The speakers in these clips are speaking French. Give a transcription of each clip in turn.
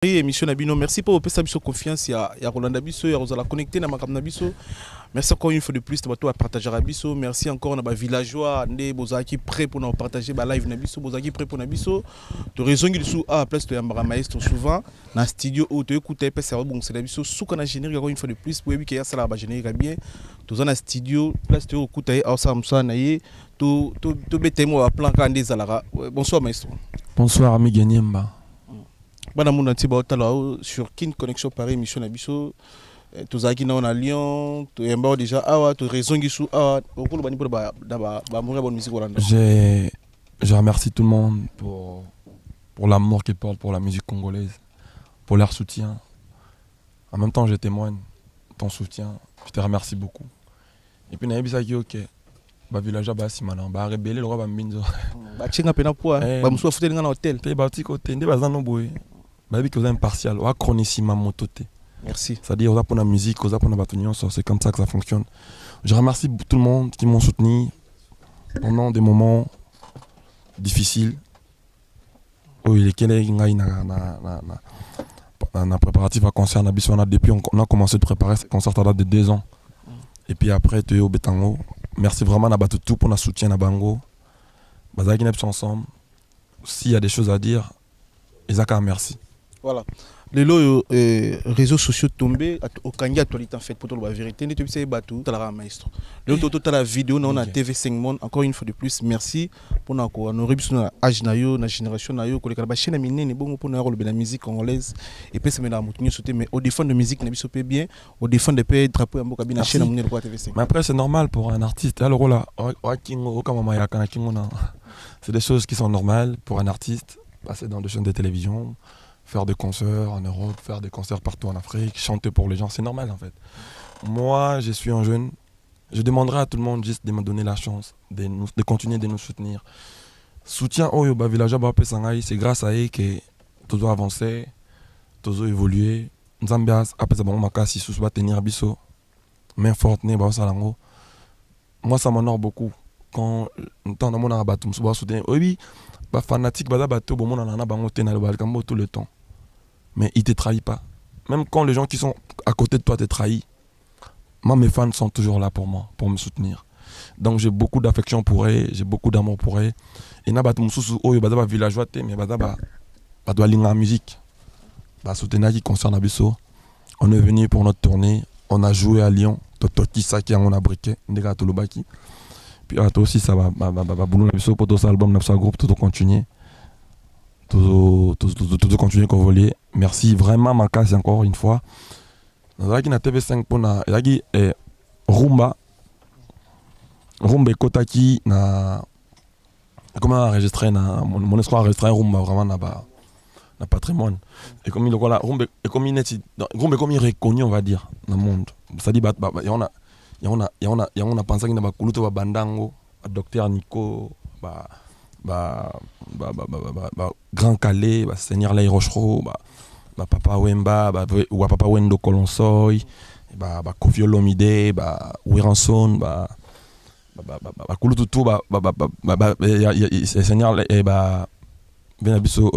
Émission Nabino, merci pour votre confiance. Il y a Roland Bisso, il y a Rosala connecté, merci encore une fois de plus de partager Nabiso. Merci encore à villageois, des bozaki prêts pour nous partager la live Nabiso, bozaki prêts pour Nabiso. De raison qu'il sous à place de Yambara Maestro souvent dans studio où tu écoutes c'est bon c'est Nabiso sous qu'on a généré encore une fois de plus pour qu'il y a ça là bas générer bien. Tu dans studio place tu écoutes à Samsa naïe tu bête moi à plan quand des alara. Bonsoir Maestro. Bonsoir ami Ganyemba. Bana moun anti ba sur Kin Connexion Paris émission Nabiso. Tous à qui on a Lyon, tu es déjà awa, tu raison qui sous awa, beaucoup de bani pour ba mourir bonne musique hollandaise. Je remercie tout le monde pour l'amour qu'ils portent pour la musique congolaise, pour leur soutien. En même temps, je témoigne ton soutien. Je te remercie beaucoup. Et puis naïbi ça qui ok, ba village ba simana, ba rebelle le roi ba mbinzo. Ba chinga pena poa, ba muso fouté dans hôtel. Pe ba ti côté, ndé bazano boy. Ba bi que vous impartial, wa chronicima mototé. Merci. C'est-à-dire, pour la musique, pour la bâtonnière, c'est comme ça que ça fonctionne. Je remercie tout le monde qui m'ont soutenu pendant des moments difficiles. Où il est un préparatif à concert. Depuis, on a commencé de préparer ce concert à date de 2 ans. Et puis après, tu es au Bétango. Merci vraiment à tout pour notre soutien à Bango. Bazaki n'est ensemble. S'il y a des choses à dire, Isaka, merci. Voilà. Les réseaux sociaux tombés au Kanga actualité en fait pour la vérité ne te sais pas tout la maestro le total la vidéo on a TV5 Monde encore une fois de plus merci pour nous rebus na âge na yo na génération na yo ko le chaîne minene bon pour nous la musique congolaise et puis c'est maintenant mutunyo sauter mais au défend de musique na biso pe bien au défend de paix drapeau ya mboka bina chaîne minene pour TV5 mais après c'est normal pour un artiste alors là c'est des choses qui sont normales pour un artiste passer dans des chaînes de télévision, faire des concerts en Europe, faire des concerts partout en Afrique, chanter pour les gens, c'est normal en fait. Moi, je suis un jeune, je demanderai à tout le monde juste de me donner la chance, de continuer de nous soutenir. Soutien au Yoba Village, c'est grâce à eux que tout doit avancer, tout doit évoluer. Zambias, après ça, si sous va tenir biso, main forte, né, salango. Moi, ça m'honore beaucoup quand tant monde a battu, me soutenir. Oui, fanatique, tout le temps. Mais il ne te trahit pas. Même quand les gens qui sont à côté de toi te trahissent, moi, mes fans sont toujours là pour moi, pour me soutenir. Donc j'ai beaucoup d'affection pour eux, j'ai beaucoup d'amour pour eux. Et na batu mususu oyo bada ba villageois te mais bada ba doit linga musique. Ba soutenir qui concerne Abisso. On est venu pour notre tournée, on a joué à Lyon, Tototi Saki on a briqué, ndeka Tolobaki. Puis toi aussi ça va boulot Abisso pour tout ça album n'a groupe tout continuer. Tout continuer qu'on voulait. Merci vraiment Makasi encore une fois. Dans la TV5 pour na Rumba Kotaki na comment enregistrer na mon espoir enregistrer Rumba vraiment na patrimoine et comme il voilà Rumba et comme il est Rumba comme il est reconnu on va dire dans le monde. Ça dit on a pensé qu'il na ba kuluto ba bandango docteur Nico Grand Calais, Seigneur Lay Rochereau, Papa Wemba, ou Papa Wendo Colonsoy, Kofi Olomide, Wiranson, Kulututu, Seigneur Benabiso,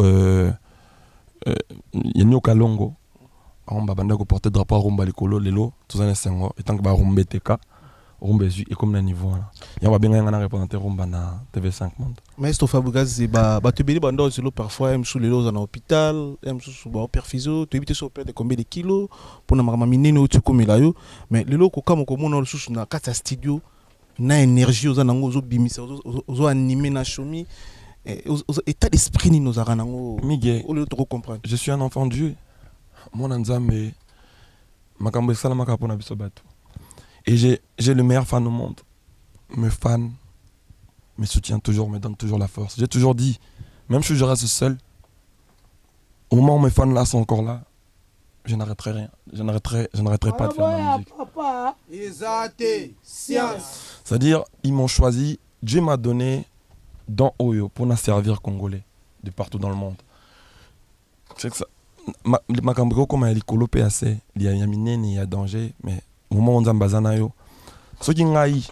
Yanyo Kalongo, on va porter drapeau Rumba Likolo, Lelo, tous les Sengo, et tant que Rumba TK. Rumba est comme le niveau là. Il y a bien un représentant Rumba na TV5 Monde. Maestro Fabregas tu béni bando zelo parfois sous les lots en hôpital, sous ba perfusion, tu évites sur perdre combien de kilos pour na mama minene au comme là yo, mais les loko comme on sous na kata studio na énergie aux anango zo bimisa aux animer na chomi état d'esprit ni nos aranango. Miguel, au lieu de comprendre. Je suis un enfant de Dieu. Mon nzambe makambo sala makapona biso bato. Et j'ai le meilleur fan au monde. Mes fans me soutiennent toujours, me donnent toujours la force. J'ai toujours dit, même si je reste seul, au moment où mes fans là sont encore là, je n'arrêterai rien. Je n'arrêterai pas de faire ma musique. C'est-à-dire, ils m'ont choisi, Dieu m'a donné dans Oyo pour nous servir Congolais de partout dans le monde. C'est que ça. Ma cambreo comme elle est colopée assez, il y a minene, il y a danger, mais au moment où on a yo, ceux qui n'aillent,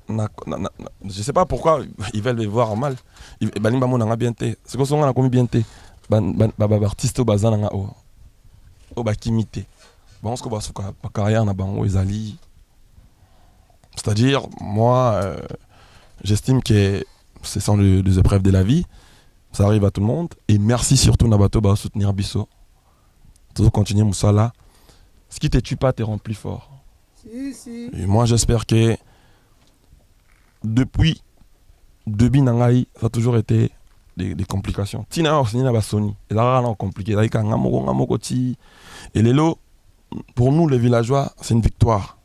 je sais pas pourquoi ils veulent me voir mal. Ils bien. C'est comme ça qu'on a commis bien. Artiste au bazan au bakimité. Bon, ce que ma carrière n'a pas ezali. C'est-à-dire, moi, j'estime que ce sont des épreuves de la vie. Ça arrive à tout le monde. Et merci surtout Nabato de soutenir Bisso. Toujours continuer Moussala. Ce qui ne te tue pas te rend plus fort. Si. Et moi, j'espère que depuis Nangaï, ça a toujours été des complications. Tina aussi n'a pas Sony. Et là, on compliqué. Et les lots, pour nous, les villageois, c'est une victoire.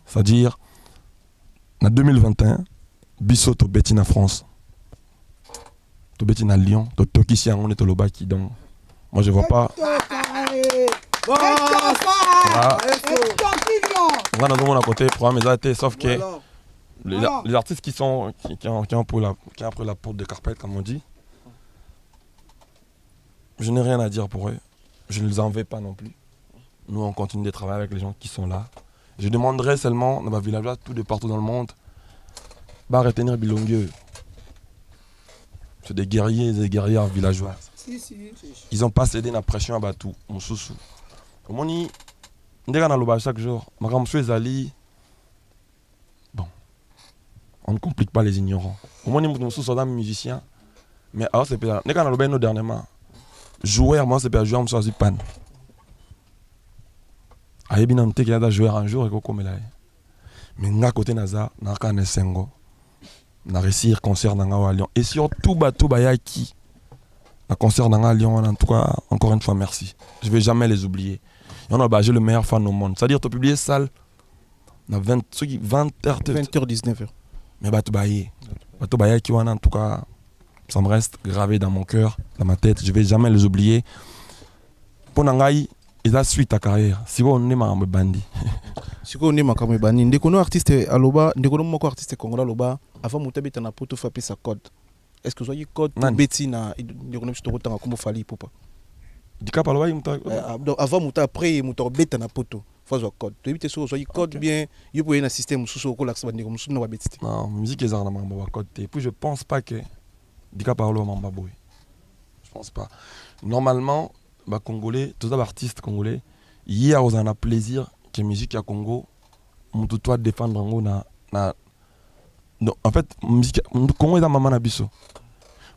C'est-à-dire, en 2021, Bisso to Bettina France. To Bettina Lyon, to Toki on est au Lobaki. Donc, moi, je vois pas. On va dans mon côté pour mes AT, sauf que les artistes qui ont pris la porte de carpette, comme on dit, je n'ai rien à dire pour eux. Je ne les en vais pas non plus. Nous, on continue de travailler avec les gens qui sont là. Je demanderais seulement, dans ma village, tout de partout dans le monde, de retenir Bilongueux. C'est des guerriers et des guerrières villageois. Ils n'ont pas cédé la pression à Batou, mon sous-sous. Comme on dit, chaque jour, bon, on ne complique pas les ignorants. Comme on dit, mon sous-sous, musicien, mais alors c'est pas. Dernièrement, joueur, moi c'est pas joueur, je suis pas. Ayebi na mteki ya joueur un jour et ko là. Mais nga côté naza na ka na sengo. Na réussir concert na nga à Lyon et surtout ba yaki. Na concert na nga à Lyon en tout cas encore une fois merci. Je vais jamais les oublier. Et on a j'ai le meilleur fan au monde. C'est-à-dire tu publier salle na 20h 19h. Mais bato ba yaki en tout cas ça me reste gravé dans mon cœur, dans ma tête, je vais jamais les oublier. Pour Nangaï, ils ont suite à carrière. Si on est ma bandi. Si on est ma bandi, ndekono artiste aloba, ndekono moko artiste congolais aloba, avant mutabeta na poto fa sa code. Est-ce que vous avez code pour beti na ndekono biso tokotanga kombo fali popa. Dikap aloba muta. Avant muta après muta beta na poto. Faut avoir code. Tu éviter sur soit code bien, il peut y avoir un système sous ko l'axe bandiko musu na beti. Non, musique ezana na mamba code. Et puis je pense pas que Dikap aloba mamba boy. Je pense pas. Normalement bah congolais, tous les artistes congolais, hier on a plaisir que musique à Congo, on doit défendre en fait musique Congo est dans maman nabiso.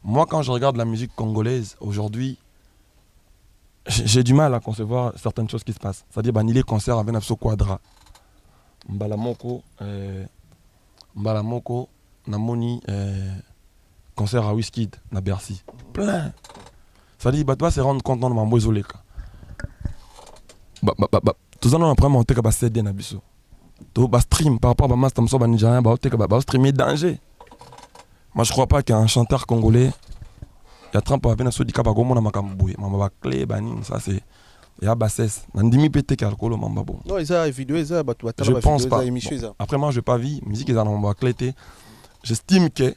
Moi quand je regarde la musique congolaise aujourd'hui, j'ai du mal à concevoir certaines choses qui se passent. C'est-à-dire bah les concerts avec Napso Quadra, Mbalamoko, Namoni, concert à Wizkid, na Bercy, plein. Ça dit, bah, tu vas se rendre compte dans mon boisole. Tout ça, on a après monté que CD na biso. Tu vas stream par rapport à ma stamso banijana, bah, tu vas streamer danger. Moi, je crois pas qu'un chanteur congolais, il y a 30 ans, il y a des gens qui ont makamboué, mamba clé, banin, ça c'est. Il y a bassesse. Nandimi pété calcolo, mamba bon. Non, ils ont vidéo, ils ont je pense pas. Bon. Après, moi, je n'ai pas vu. Musique, ils ont mamba clé. J'estime que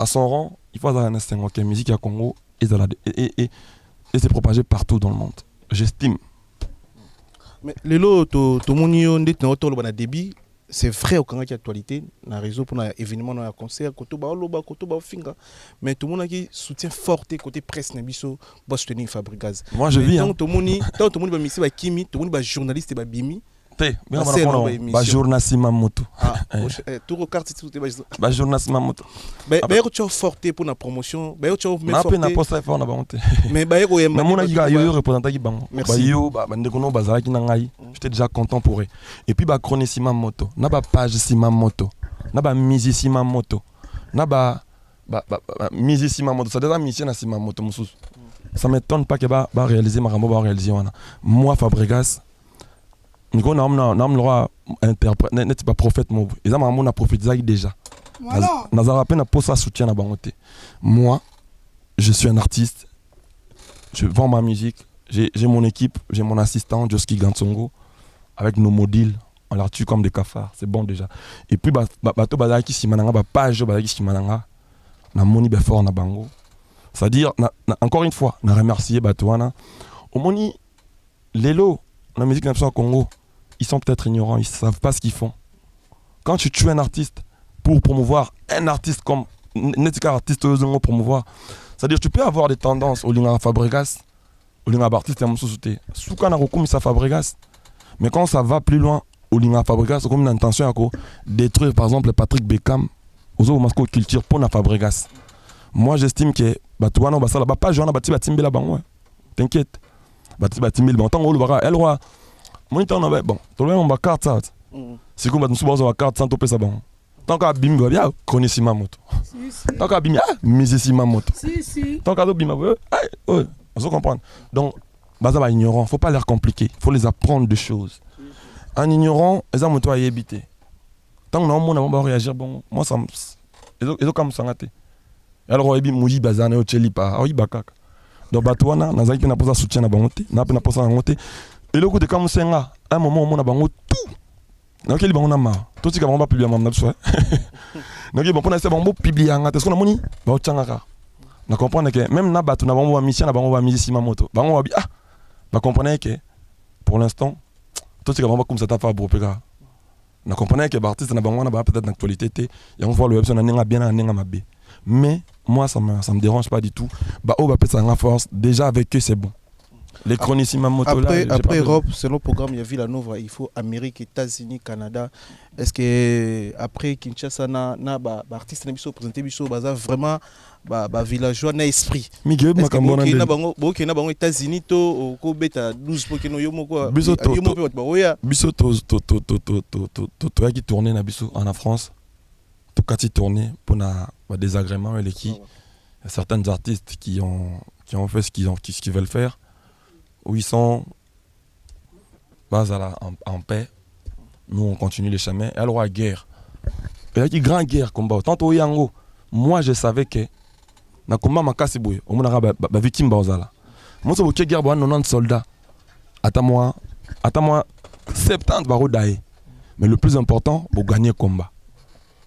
à son rang, il faut avoir un instinct. Ok, musique à Congo. Et c'est propagé partout dans le monde. J'estime. Mais les lots, tout le monde a débit. C'est vrai au Canada qui a actualité. Dans le réseau pour un événement, dans un concert, côté finga. Mais tout le monde a qui soutien fort côté presse Nabiso pour soutenir Fabrigaz. Moi je vis. Tout le monde va misser Kimi, tout le monde va journaliste et Bimi. Ba journaliste Mamoto. Tout le quartier tout ba journaliste Mamoto. Ba tu forté pour la promotion, ba tu mais forté. Na poste fort na banté. Mais ba yo mais mon aki yo représentant qui bango. Ba yo ba ndeko no bazala ki na ngai. J'étais déjà content pour eux. Et puis ba chronique Mamoto, na ba page Mamoto, na ba musique Mamoto. Na ba musique Mamoto, ça déjà mission na Mamoto mususu. Ça m'étonne pas que ba réaliser Marambo ba réaliser wana. Moi Fabregas nous avons le droit interprète, n'est pas prophète. Ils ont prophétisé déjà. Nous avons peine pour ça soutien à Bangote. Moi, je suis un artiste. Je vends ma musique. J'ai mon équipe, j'ai mon assistant, Joski Gansongo. Avec nos modules, on la tue comme des cafards. C'est bon déjà. Et puis, bateau bazaki simananga, page bazaki simananga. Na moni fort na bango. C'est-à-dire, encore une fois, na remercier Batouana. Au moni, l'élo, la musique nationale au Congo. Ils sont peut-être ignorants, ils ne savent pas ce qu'ils font. Quand tu tues un artiste pour promouvoir un artiste comme Netika artiste promouvoir, c'est-à-dire que tu peux avoir des tendances au Lingara Fabregas, Olinga Bartiste ya mususu te. Suka na kokumisa Fabregas. Mais quand ça va plus loin, Olinga Fabregas, c'est comme une intention à détruire par exemple Patrick Beckham, aux autres mascots culture pour na Fabregas. Moi j'estime que Batouana Basala, pas Joana Bati Batimbela Bango. T'inquiète. Bati Batimbela Bango. Tant que le elle roi. Moi t'en avais bon. Tout le monde m'a carte ça. C'est comme Batou Soubazo a carte sans topé sa bango. Tant qu'à Bimba, bien connaissez ma moto. Tant qu'à Bimba, misez ma moto. Tant qu'à Bimba, ouais, on comprendre. Donc, baza ignorant, faut pas l'air compliqué, faut les apprendre des choses. En ignorant, les gens à y habiter. Tant que on va réagir, bon, moi ça me. Ils ont comme ça. Alors, il y a des bazane au Tcheli pa, oui bakak. Donc, Batouana, n'a pas posé soutien à bangote, n'a pas posé à bangote. Et le coup de comme c'est là, à un moment, on a bangote tout. Donc, il y a des gens tout ce qui va pas publier mon absou. Donc, il va pas publier un gâteau. Est-ce qu'on a moni? Bah, on tient. On comprend que même na batu na bango mission na bango va mise ma moto. Bango va ah. On comprend que pour l'instant tout ce qui va comme ça t'a fait pour pega. On comprend que l'artiste na bango na ba peut-être d'actualité té. Il va voir le web sur na ninga bien na ninga mabe. Mais moi ça me dérange pas du tout. Bah on va peut-être ça en force déjà avec eux c'est bon. Les chronicimes moto là. Après Europe, selon le programme, il y a Villanova, il faut Amérique, États-Unis, Canada. Est-ce que après Kinshasa na artiste na biso présenter biso baza vraiment villageois na esprit. Miguel Makambona na bango États-Unis to ko beta 12 pokeno yo moko biso to qui tourner na biso en France. To kati tourner pour na désagrément et qui certains artistes qui ont fait ce qu'ils veulent faire. Où ils sont en paix, nous on continue les chemins. Et alors, la guerre. Il y a une grande guerre combat. Tant au Yango, moi je savais que na combat makasi boy, on m'a ba victime bazala. Moi ça veut guerre 90 soldats. Attends-moi 70 baro daé. Mais le plus important, pour gagner le combat.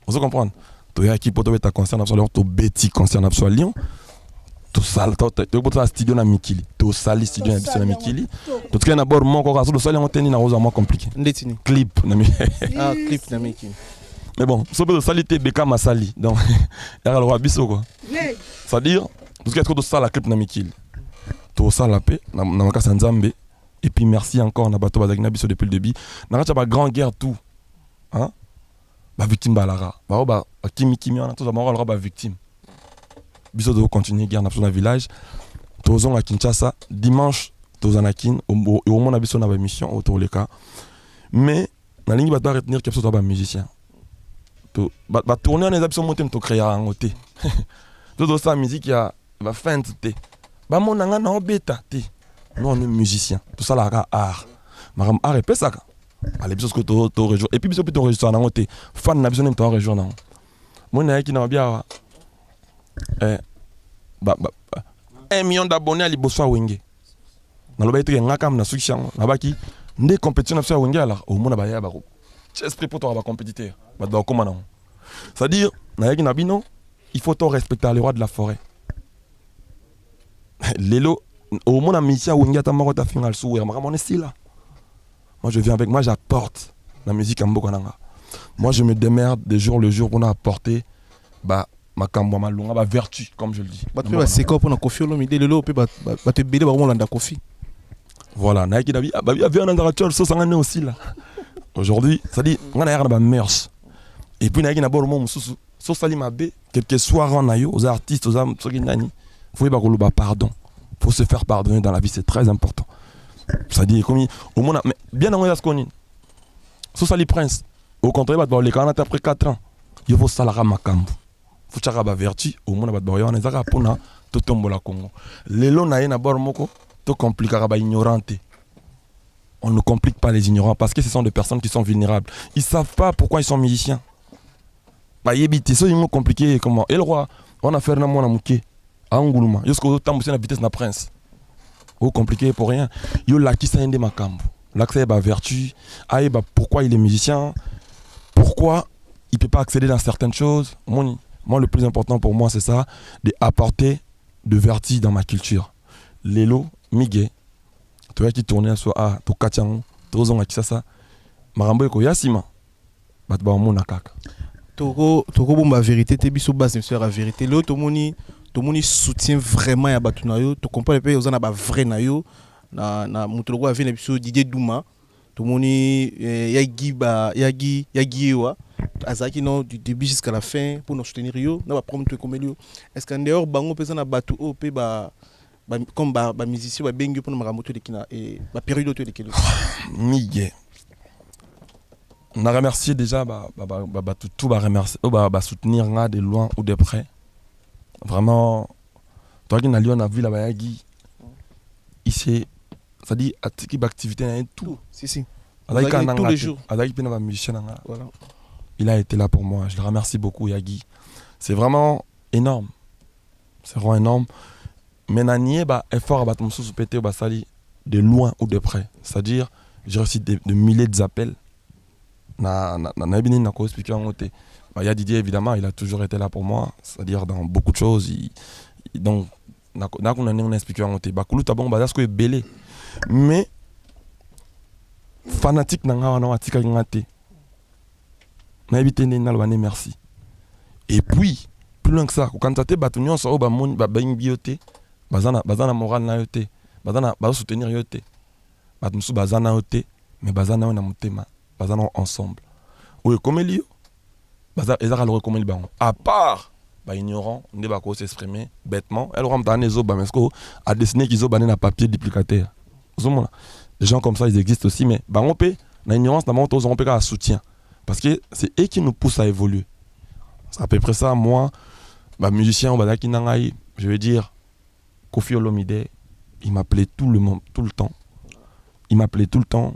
Vous comprenez? Tu as qui pour ta concerne absolument to beti concerne absolument. To sal to to studio na Mikili to sali studio na Mikili to tukana na bord mon ko kaso sali on teni na roza moins compliqué ndetini clip na mi clip na Mikili mais bon so be sali te beka masali donc ya le roi biso quoi c'est à dire tout ce que to sala clip na Mikili to sala pe na makasa nzambe et puis merci encore na bato bazaki na biso depuis le début na racha ba grande guerre tout hein ba victime balara ba kimi on a tous ba victime. Biso de continuer guerre dans le village. Tozon à Kinshasa dimanche tozanakin au moment na biso na ba mission autour les cas. Mais na ligne ba retenir que soit ba musicien. To ba tourner en émission monter to créer en côté. Tout ça musique ya ba fin té. Ba monanga na obeta té. Nous on est musicien. Tout ça la art. Maram art et ça. Allez biso que to rejoindre et puis biso to rejoindre na côté. Fan na biso nem to rejoindre. Moi na qui na bien 1 million d'abonnés à Liboso Wenge. Dans le bail de Ngakam, na Sukshan, na baki, des compétitions à Wenge alors au monde à Bako. Esprit pour toi à compétiteur. C'est-à-dire, il faut respecter les rois de la forêt. Lélo, au monde à mission Wenge à Marota final sous on est ici là. Moi je viens avec moi, j'apporte la musique à Mbokananga. Moi je me démerde de jour le jour pour apporter makambo malunga ba vertu comme je le dis. C'est quoi pour na Kofi Olomide lelo pe ba te belé ba molanda Kofi. Voilà, na ki dabi ba vient dans la church so sangane aussi là. Aujourd'hui, ça dit ngana ya ba mers. Et puis na ki na bolo mo mususu so sali mabe quelque soit ran na yo aux artistes aux âmes soki nani. Faut ba koloba pardon. Faut se faire pardonner dans la vie, c'est très important. Ça dit comme au monde bien dans la skoni. So sali prince. Au contraire ba le kanata après 4 ans. Il faut salara makambo. Faut chaka vertu au monde ba boyo na zaka pona to tombola Congo. Lelo na yena bor moko to compliquera ba ignorante. On ne complique pas les ignorants parce que ce sont des personnes qui sont vulnérables. Ils savent pas pourquoi ils sont musiciens. Ba yebiti so ils compliqué comment et le roi on a fait na mona muké a nguluma jusqu'au temps na vitesse na prince. Oh compliqué pour rien. Yo la qui ça ende makambo. L'accès ba vertu, aïe ba pourquoi il est musicien? Pourquoi il peut pas accéder dans certaines choses? Moi, le plus important pour moi, c'est ça, d'apporter de vertige dans ma culture. Lelo, Miguel, tu vois qui tournait à soi, tu katiang, tu ozonga kisasa, marambo eko yasima, batba mo nakaka. Toko bomba vérité, te biso base monsieur la vérité. L'autre moni, tout le monde soutient vraiment ya batu na yo, tu comprends pe ozana ba vrai na yo na mutologo avec biso Didier Douma. Tout le monde yagi wa azaki non du début jusqu'à la fin pour nous soutenir yo na ba promettre comme yo. Est-ce qu'en dehors bango pesa na batu o pe ba comme ba musicien ba bengi pour na moto de kina et ba période de kilo. Miguel. On a remercié déjà tout remercier soutenir nga de loin ou de près. Vraiment toi qui na Lyon na vu la bayagi ici ça dit activité et tout. Si. Tous les jours. Voilà. Il a été là pour moi. Je le remercie beaucoup, Yagi. C'est vraiment énorme. C'est vraiment énorme. Mais Nanié, effort à battre mon sous pété au Sali de loin ou de près. C'est-à-dire, j'ai reçu de milliers d'appels. Didier, évidemment, il a toujours été là pour moi. C'est-à-dire, dans beaucoup de choses. Donc, on a expliqué en côté. Mais fanatique merci. Et puis plus loin que ça quand tu as battu ça bioté bazana moral na yote bazana soutenir yote batmusu bazana yote mais bazana na mutema bazana ensemble oui comme elio baza ezaka le comme le bango à part ignorant ne ba ko s'exprimer bêtement elle rentre dans zo bamesko a dessiner qu'ils ont bané na papier duplicateur. Les gens comme ça ils existent aussi mais bangope na ignorance na monto on peut soutien parce que c'est eux qui nous poussent à évoluer. C'est à peu près ça. Moi musicien je veux dire Kofi Olomide il m'appelait tout le temps il m'appelait tout le temps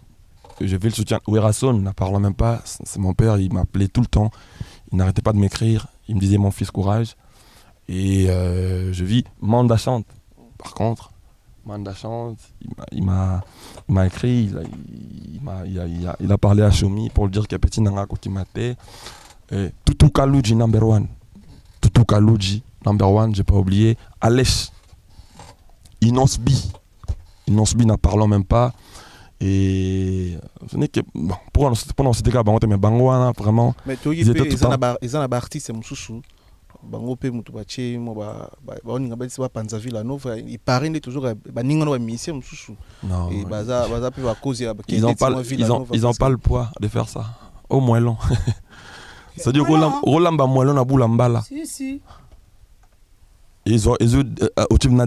je vais le soutien. Ouerason n'en parle même pas, c'est mon père, il m'appelait tout le temps, il n'arrêtait pas de m'écrire, il me disait mon fils courage et je vis Manda chante. Par contre Manda chante, il m'a écrit, il a parlé à Choumi pour lui dire qu'il y a petit nanga qui m'attendait. Tutu Kaluji number one, j'ai pas oublié. Alesh, Inosbi n'en parlons même pas. Et ce n'est que bon, pour nous citer qu'à Bangote mais Bangoana vraiment. Mais tu ils ont un artiste Moussou. Bango pe mutu bache mo ba oninga ba tsi ba Panzaville Nova il paraît toujours ba ninga no ba mission mususu et baza pe ba cause ya ils ont pas le poids de faire ça au moellon. Ça dit Roland ba moellon na boulambala. Si. Ils ont au type na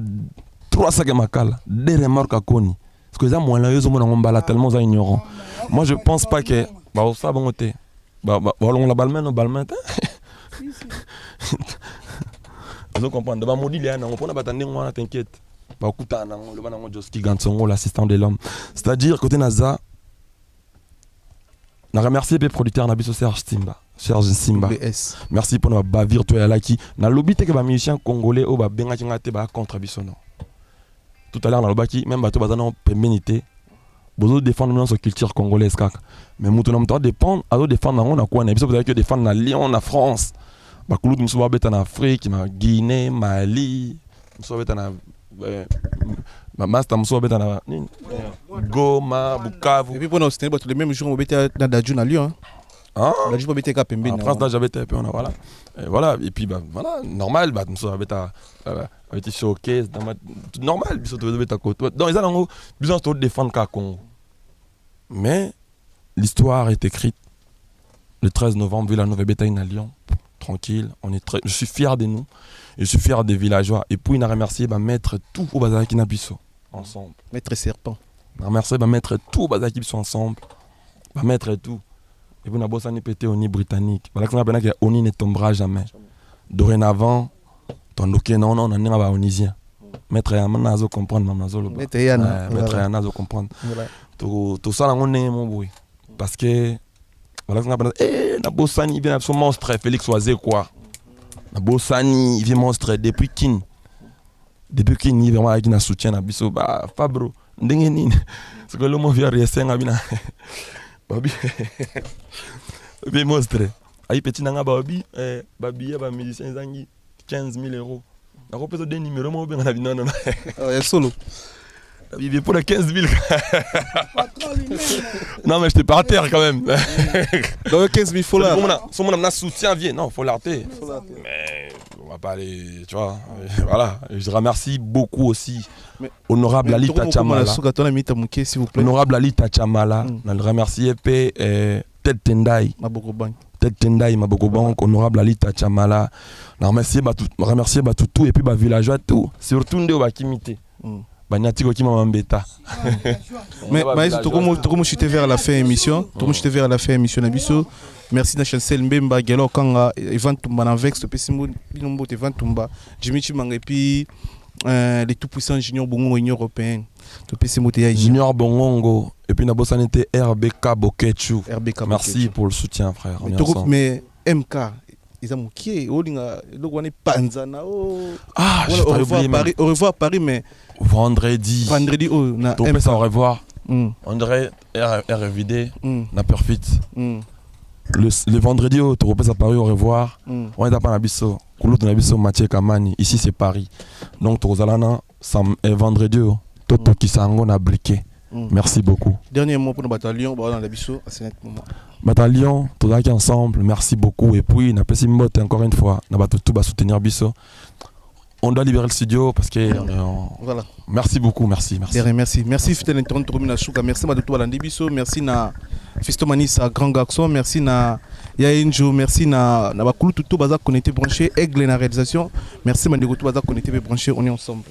3 sacs makala des remarques à Koni parce que ça moellon ils ont ngambala tellement ça ignorant. Moi je pense pas que ba ça bangote on la balmain vous comprenez ba modi là on pona batande ngwana t'inquiète ba kutana le bana ngo Joski Gansongo l'assistant de l'homme c'est-à-dire côté Naza na remercier les producteurs na biso Serge Simba merci pour notre ba virtuel là qui na lobby te que ba musicien congolais au ba benga ki ngate ba contre biso non tout à l'heure na lobaki même bato bazana péminité bozo défendre notre culture congolaise kaka mais mutu na mutu dépendre alo défendre na quoi na biso peut-être que défendre na Lyon na France ba kulu musuba beta na Afrique na Guinée Mali musuba beta na master musuba beta na Goma Bukavu et puis pour nous c'était le même jour on beta na Dadju na Lyon hein la jour beta ka pembe en France là j'avais été on a voilà et puis voilà normal ba musuba beta avec showcase normal biso to beta côté donc ils ont besoin de défendre ka Congo mais l'histoire est écrite le 13 novembre Villanova beta na Lyon. Tranquille, je suis fier de nous, je suis fier des villageois. Et puis, on a remercié mettre tout au bazar qui n'a biso ensemble. Maître Serpent. On a remercié mettre tout au bazar qui biso ensemble, mettre tout. Et puis, on a bossé à pété au nid britannique. Voilà qu'on a appelé que Oni ne tombera jamais. Dorénavant, ton ok non on a pas onisien. Maître Yanazo comprendre Mamazo. Maître Yanazo comprendre. Tout ça on est mon bruit parce que voilà qu'on appelle Nabosani vient son monstre Félix Oisé quoi. Nabosani il vient monstre depuis kin il vraiment avec un soutien na biso ba Fabro ndenge nini ce que le mot vient resenga bina babi monstre ay petit nanga babi babi ba musicien zangi 15 000 euros na ko peso des numéros mo bien na bina non solo il est pour les 15 000. Non, mais j'étais par terre quand même. Donc 15 000 faut là. Son mon soutien vient. Non, faut l'arrêter. Mais va pas aller, tu vois. Voilà. Et je remercie beaucoup aussi Honorable Ali Tachamala. S'il vous plaît. Honorable Ali Tachamala. On le remercie et Ted Tendai. Ted Tendai, Maboko Bank. Honorable Ali Tachamala. On remercie tout et puis villageois tout. Surtout Ndeo Bakimite. Banyati Koki Mamambeta. Mais Tokomo chuté vers la fin émission. Tokomo chuté vers la fin émission Nabiso. Merci na Chancel Mbemba Gelo Kanga Evan Tumba na Vex to Pesimo Binombo Evan Tumba Jimmy Chimanga et puis les tout puissants juniors Bongo Union européenne to Pesimo Teya Junior Bongo et puis na Bosanete RBK Bokechu. Merci pour le soutien frère. Mais MK ils ont qui Olinga Logwane Panzana ah je t'ai oublié Paris au revoir Paris mais vendredi oh na MK au revoir André RVD na Perfit. Le vendredi, tu repasses à Paris, au revoir. On est à Panabiso. Mathieu Kamani. Ici, c'est Paris. Donc, tu es vendredi, Toto Kisango n'a briqué. Merci beaucoup. Dernier mot pour le bataillon. Bataillon, tout le monde ensemble. Merci beaucoup. Et puis, on a passé encore une fois. On va soutenir Bisso. On doit libérer le studio parce que voilà. Merci beaucoup, merci. Merci fidèle internet Romina Chouka, merci Madoutou Alandi Bisso, merci na Fistomanis à Grand Garçon, merci na Yaenjo, merci na Bakulu Toutou Baza connecté branché, Aigle na réalisation, merci Mandegotou Baza connecté branché, on est ensemble.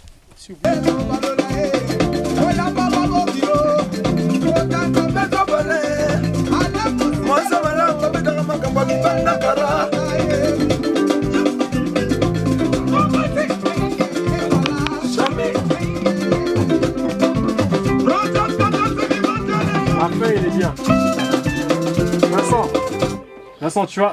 Après, il est bien. Vincent, tu vois.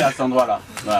À cet endroit-là. Ouais.